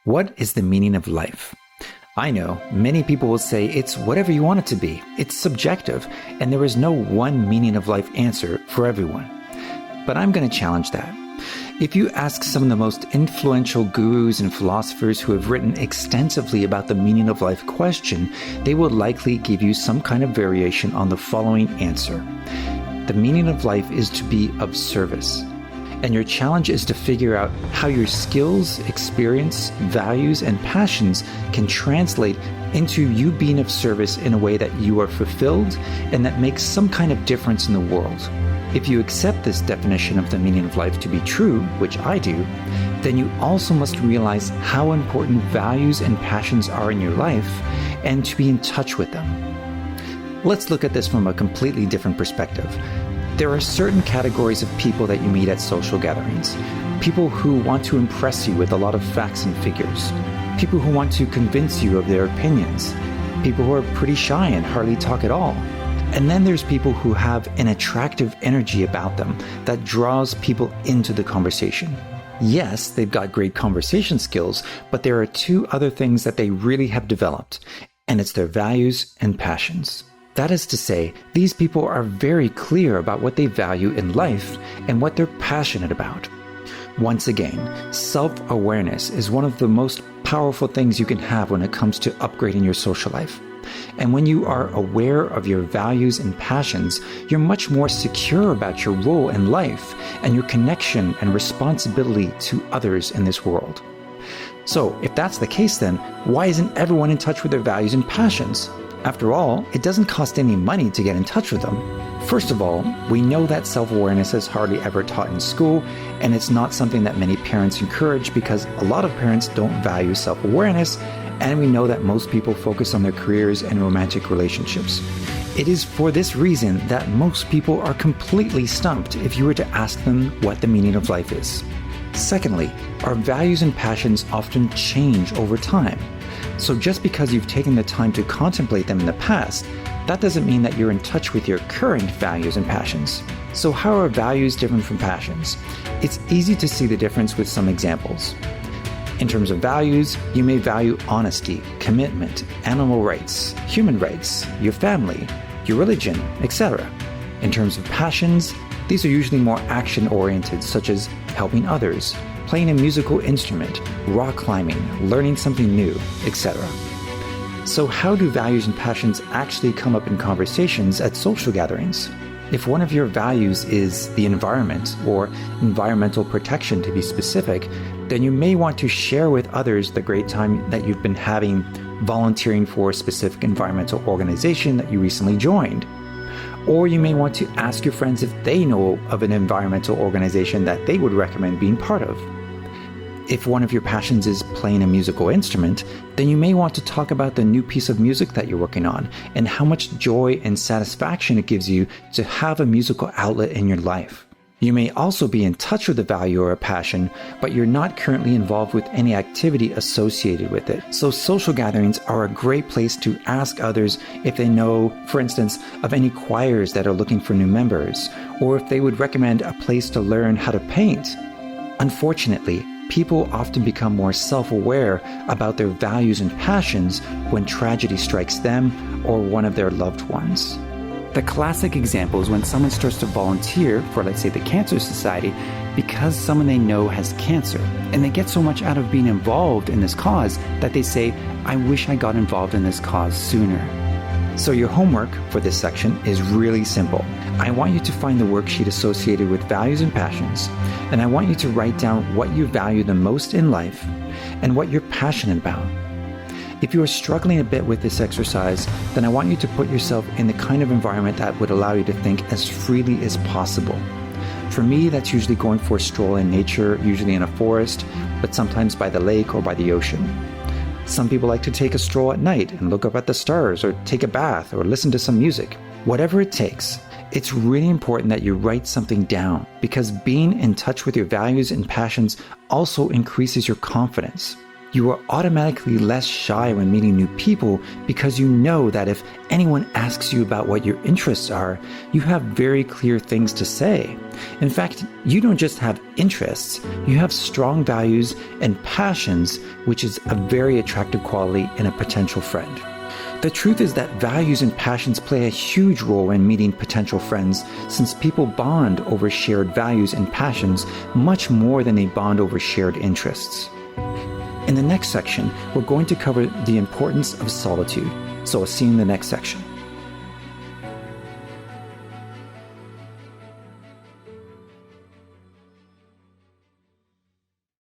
What is the meaning of life? I know many people will say it's whatever you want it to be. It's subjective, and there is no one meaning of life answer for everyone. But I'm going to challenge that. If you ask some of the most influential gurus and philosophers who have written extensively about the meaning of life question, they will likely give you some kind of variation on the following answer. The meaning of life is to be of service. And your challenge is to figure out how your skills, experience, values, and passions can translate into you being of service in a way that you are fulfilled and that makes some kind of difference in the world. If you accept this definition of the meaning of life to be true, which I do, then you also must realize how important values and passions are in your life and to be in touch with them. Let's look at this from a completely different perspective. There are certain categories of people that you meet at social gatherings. People who want to impress you with a lot of facts and figures. People who want to convince you of their opinions. People who are pretty shy and hardly talk at all. And then there's people who have an attractive energy about them that draws people into the conversation. Yes, they've got great conversation skills, but there are two other things that they really have developed, and it's their values and passions. That is to say, these people are very clear about what they value in life and what they're passionate about. Once again, self-awareness is one of the most powerful things you can have when it comes to upgrading your social life. And when you are aware of your values and passions, you're much more secure about your role in life and your connection and responsibility to others in this world. So, if that's the case, then why isn't everyone in touch with their values and passions? After all, it doesn't cost any money to get in touch with them. First of all, we know that self-awareness is hardly ever taught in school, and it's not something that many parents encourage because a lot of parents don't value self-awareness, and we know that most people focus on their careers and romantic relationships. It is for this reason that most people are completely stumped if you were to ask them what the meaning of life is. Secondly, our values and passions often change over time. So just because you've taken the time to contemplate them in the past, that doesn't mean that you're in touch with your current values and passions. So how are values different from passions? It's easy to see the difference with some examples. In terms of values, you may value honesty, commitment, animal rights, human rights, your family, your religion, etc. In terms of passions, these are usually more action-oriented, such as helping others, playing a musical instrument, rock climbing, learning something new, etc. So how do values and passions actually come up in conversations at social gatherings? If one of your values is the environment, or environmental protection to be specific, then you may want to share with others the great time that you've been having volunteering for a specific environmental organization that you recently joined. Or you may want to ask your friends if they know of an environmental organization that they would recommend being part of. If one of your passions is playing a musical instrument, then you may want to talk about the new piece of music that you're working on and how much joy and satisfaction it gives you to have a musical outlet in your life. You may also be in touch with a value or a passion, but you're not currently involved with any activity associated with it. So social gatherings are a great place to ask others if they know, for instance, of any choirs that are looking for new members, or if they would recommend a place to learn how to paint. Unfortunately, people often become more self-aware about their values and passions when tragedy strikes them or one of their loved ones. The classic example is when someone starts to volunteer for, let's say, the Cancer Society because someone they know has cancer, and they get so much out of being involved in this cause that they say, I wish I got involved in this cause sooner. So your homework for this section is really simple. I want you to find the worksheet associated with values and passions, and I want you to write down what you value the most in life and what you're passionate about. If you are struggling a bit with this exercise, then I want you to put yourself in the kind of environment that would allow you to think as freely as possible. For me, that's usually going for a stroll in nature, usually in a forest, but sometimes by the lake or by the ocean. Some people like to take a stroll at night and look up at the stars, or take a bath, or listen to some music. Whatever it takes, it's really important that you write something down, because being in touch with your values and passions also increases your confidence. You are automatically less shy when meeting new people because you know that if anyone asks you about what your interests are, you have very clear things to say. In fact, you don't just have interests, you have strong values and passions, which is a very attractive quality in a potential friend. The truth is that values and passions play a huge role when meeting potential friends, since people bond over shared values and passions much more than they bond over shared interests. In the next section, we're going to cover the importance of solitude. So I'll see you in the next section.